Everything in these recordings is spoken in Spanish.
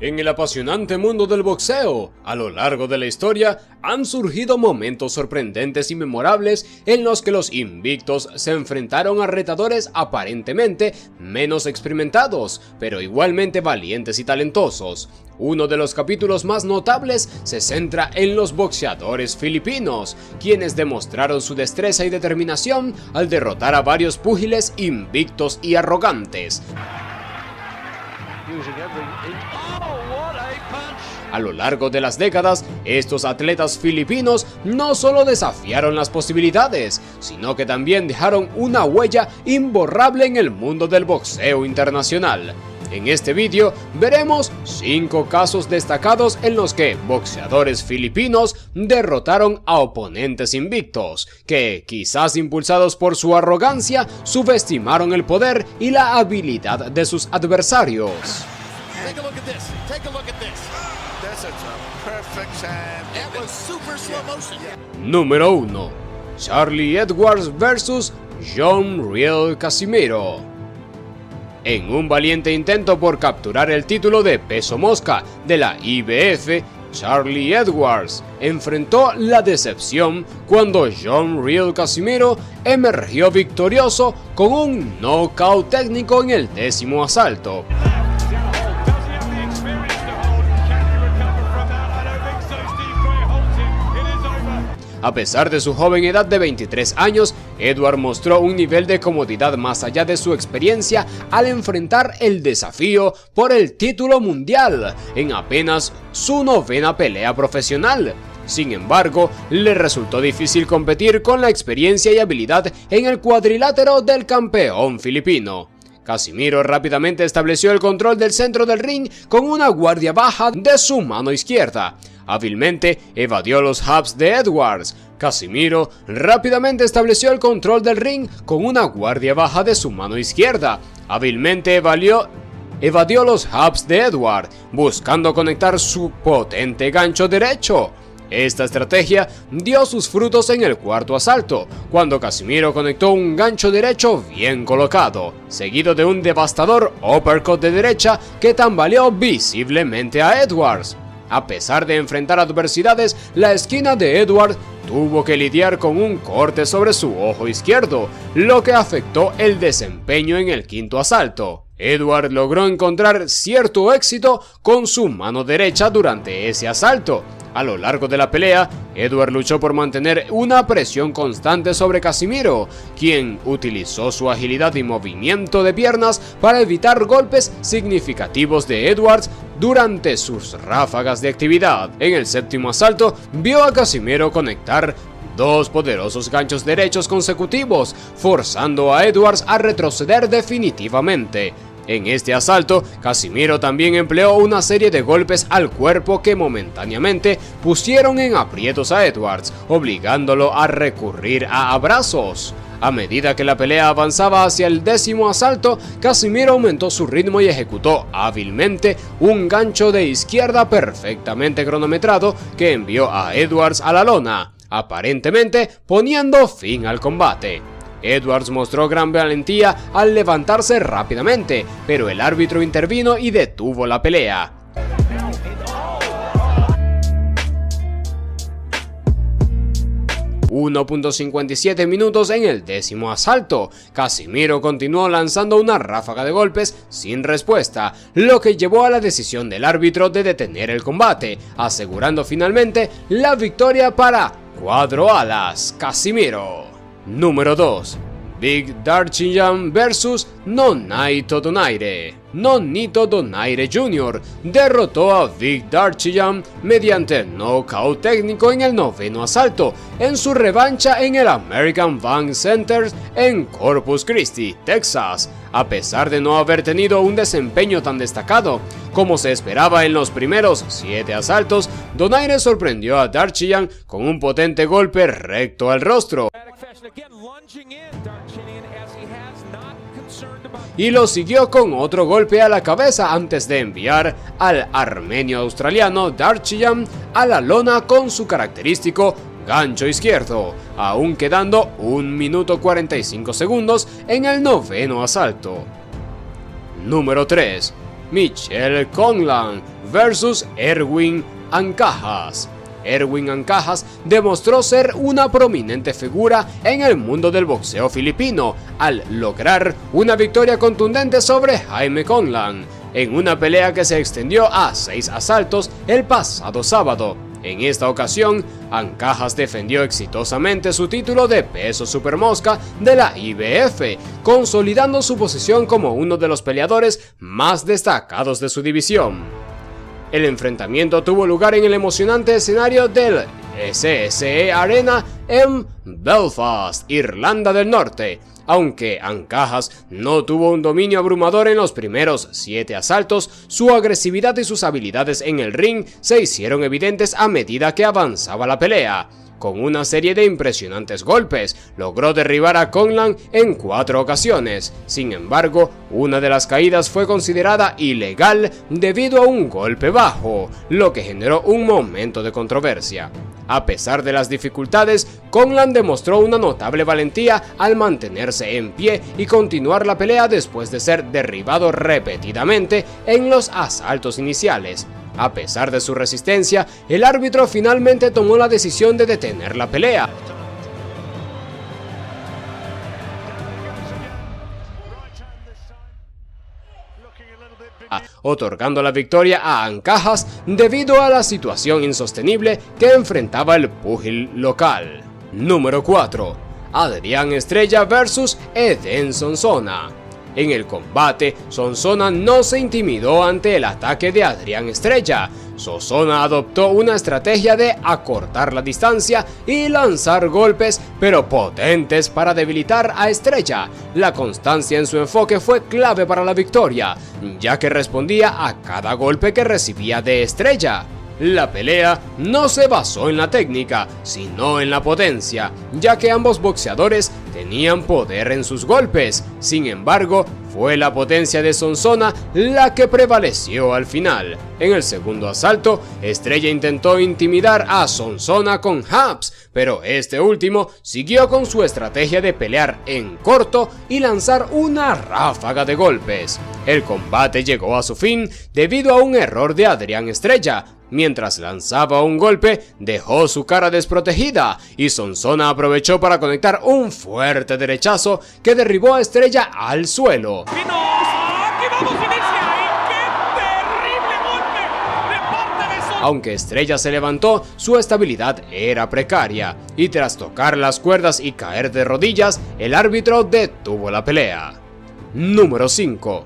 En el apasionante mundo del boxeo, a lo largo de la historia, han surgido momentos sorprendentes y memorables en los que los invictos se enfrentaron a retadores aparentemente menos experimentados, pero igualmente valientes y talentosos. Uno de los capítulos más notables se centra en los boxeadores filipinos, quienes demostraron su destreza y determinación al derrotar a varios púgiles invictos y arrogantes. A lo largo de las décadas, estos atletas filipinos no solo desafiaron las posibilidades, sino que también dejaron una huella imborrable en el mundo del boxeo internacional. En este vídeo veremos 5 casos destacados en los que boxeadores filipinos derrotaron a oponentes invictos, que quizás impulsados por su arrogancia, subestimaron el poder y la habilidad de sus adversarios. Número 1. Charlie Edwards vs. John Riel Casimiro. En un valiente intento por capturar el título de peso mosca de la IBF, Charlie Edwards enfrentó la decepción cuando John Riel Casimiro emergió victorioso con un knockout técnico en el 10º asalto. A pesar de su joven edad de 23 años, Edwards mostró un nivel de comodidad más allá de su experiencia al enfrentar el desafío por el título mundial en apenas su 9ª pelea profesional. Sin embargo, le resultó difícil competir con la experiencia y habilidad en el cuadrilátero del campeón filipino. Casimiro rápidamente estableció el control del centro del ring con una guardia baja de su mano izquierda. Hábilmente evadió los jabs de Edwards. Casimiro rápidamente estableció el control del ring con una guardia baja de su mano izquierda. Hábilmente evadió los jabs de Edwards, buscando conectar su potente gancho derecho. Esta estrategia dio sus frutos en el 4º asalto, cuando Casimiro conectó un gancho derecho bien colocado, seguido de un devastador uppercut de derecha que tambaleó visiblemente a Edwards. A pesar de enfrentar adversidades, la esquina de Edwards tuvo que lidiar con un corte sobre su ojo izquierdo, lo que afectó el desempeño en el 5º asalto. Edwards logró encontrar cierto éxito con su mano derecha durante ese asalto. A lo largo de la pelea, Edwards luchó por mantener una presión constante sobre Casimiro, quien utilizó su agilidad y movimiento de piernas para evitar golpes significativos de Edwards durante sus ráfagas de actividad. En el 7º asalto, vio a Casimiro conectar 2 poderosos ganchos derechos consecutivos, forzando a Edwards a retroceder definitivamente. En este asalto, Casimiro también empleó una serie de golpes al cuerpo que momentáneamente pusieron en aprietos a Edwards, obligándolo a recurrir a abrazos. A medida que la pelea avanzaba hacia el 10º asalto, Casimiro aumentó su ritmo y ejecutó hábilmente un gancho de izquierda perfectamente cronometrado que envió a Edwards a la lona, aparentemente poniendo fin al combate. Edwards mostró gran valentía al levantarse rápidamente, pero el árbitro intervino y detuvo la pelea. ...1.57 minutos en el 10º asalto. Casimiro continuó lanzando una ráfaga de golpes sin respuesta, lo que llevó a la decisión del árbitro de detener el combate, asegurando finalmente la victoria para Cuatro Alas Casimiro. Número 2. Big Darchinyan vs. Nonito Donaire. Nonito Donaire Jr. derrotó a Big Darchinyan mediante knockout técnico en el 9º asalto, en su revancha en el American Bank Center en Corpus Christi, Texas. A pesar de no haber tenido un desempeño tan destacado como se esperaba en los primeros 7 asaltos, Donaire sorprendió a Darchinyan con un potente golpe recto al rostro y lo siguió con otro golpe a la cabeza antes de enviar al armenio australiano Darchinyan a la lona con su característico gancho izquierdo, aún quedando 1 minuto 45 segundos en el 9º asalto. Número 3. Michel Conlan versus Erwin Ancajas. Erwin Ancajas demostró ser una prominente figura en el mundo del boxeo filipino al lograr una victoria contundente sobre Jaime Conlan en una pelea que se extendió a 6 asaltos el pasado sábado. En esta ocasión, Ancajas defendió exitosamente su título de peso supermosca de la IBF, consolidando su posición como uno de los peleadores más destacados de su división. El enfrentamiento tuvo lugar en el emocionante escenario del SSE Arena en Belfast, Irlanda del Norte. Aunque Ancajas no tuvo un dominio abrumador en los primeros 7 asaltos, su agresividad y sus habilidades en el ring se hicieron evidentes a medida que avanzaba la pelea. Con una serie de impresionantes golpes, logró derribar a Conlan en 4 ocasiones. Sin embargo, una de las caídas fue considerada ilegal debido a un golpe bajo, lo que generó un momento de controversia. A pesar de las dificultades, Conlan demostró una notable valentía al mantenerse en pie y continuar la pelea después de ser derribado repetidamente en los asaltos iniciales. A pesar de su resistencia, el árbitro finalmente tomó la decisión de detener la pelea, otorgando la victoria a Ancajas debido a la situación insostenible que enfrentaba el púgil local. Número 4. Adrián Estrella versus Edén Sonsona. En el combate, Sonsona no se intimidó ante el ataque de Adrián Estrella. Sonsona adoptó una estrategia de acortar la distancia y lanzar golpes pero potentes para debilitar a Estrella. La constancia en su enfoque fue clave para la victoria, ya que respondía a cada golpe que recibía de Estrella. La pelea no se basó en la técnica, sino en la potencia, ya que ambos boxeadores tenían poder en sus golpes. Sin embargo, fue la potencia de Sonsona la que prevaleció al final. En el segundo asalto, Estrella intentó intimidar a Sonsona con jabs, pero este último siguió con su estrategia de pelear en corto y lanzar una ráfaga de golpes. El combate llegó a su fin debido a un error de Adrián Estrella. Mientras lanzaba un golpe, dejó su cara desprotegida y Sonsona aprovechó para conectar un fuerte derechazo que derribó a Estrella al suelo. Aunque Estrella se levantó, su estabilidad era precaria, y tras tocar las cuerdas y caer de rodillas, el árbitro detuvo la pelea. Número 5.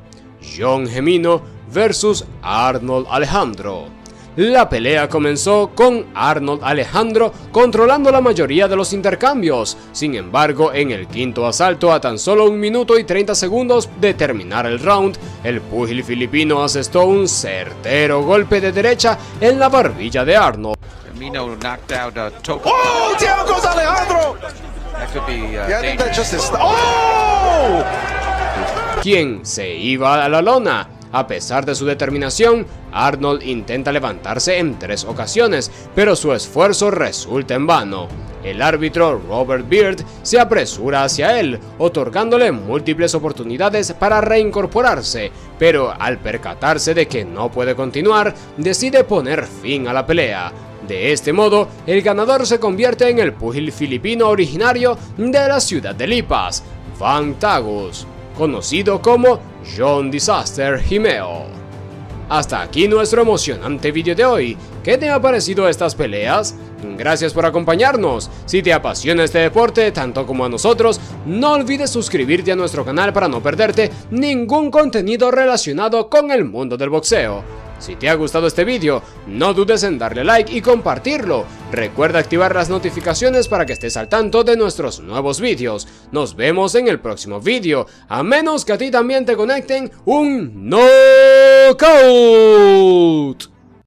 John Gemino versus Arnold Alejandro. La pelea comenzó con Arnold Alejandro controlando la mayoría de los intercambios. Sin embargo, en el quinto asalto, a tan solo 1 minuto y 30 segundos de terminar el round, el púgil filipino asestó un certero golpe de derecha en la barbilla de Arnold. Gemino knocked out Topo. Oh, down goes Alejandro! That could be Yeah, I think that dangerous. just is. Oh! Quien se iba a la lona. A pesar de su determinación, Arnold intenta levantarse en 3 ocasiones, pero su esfuerzo resulta en vano. El árbitro Robert Beard se apresura hacia él, otorgándole múltiples oportunidades para reincorporarse, pero al percatarse de que no puede continuar, decide poner fin a la pelea. De este modo, el ganador se convierte en el púgil filipino originario de la ciudad de Lipas, Van Tagus, conocido como John Disaster Himeo. Hasta aquí nuestro emocionante vídeo de hoy. ¿Qué te ha parecido estas peleas? Gracias por acompañarnos. Si te apasiona este deporte tanto como a nosotros, no olvides suscribirte a nuestro canal para no perderte ningún contenido relacionado con el mundo del boxeo. Si te ha gustado este vídeo, no dudes en darle like y compartirlo. Recuerda activar las notificaciones para que estés al tanto de nuestros nuevos vídeos. Nos vemos en el próximo vídeo, a menos que a ti también te conecten un knockout.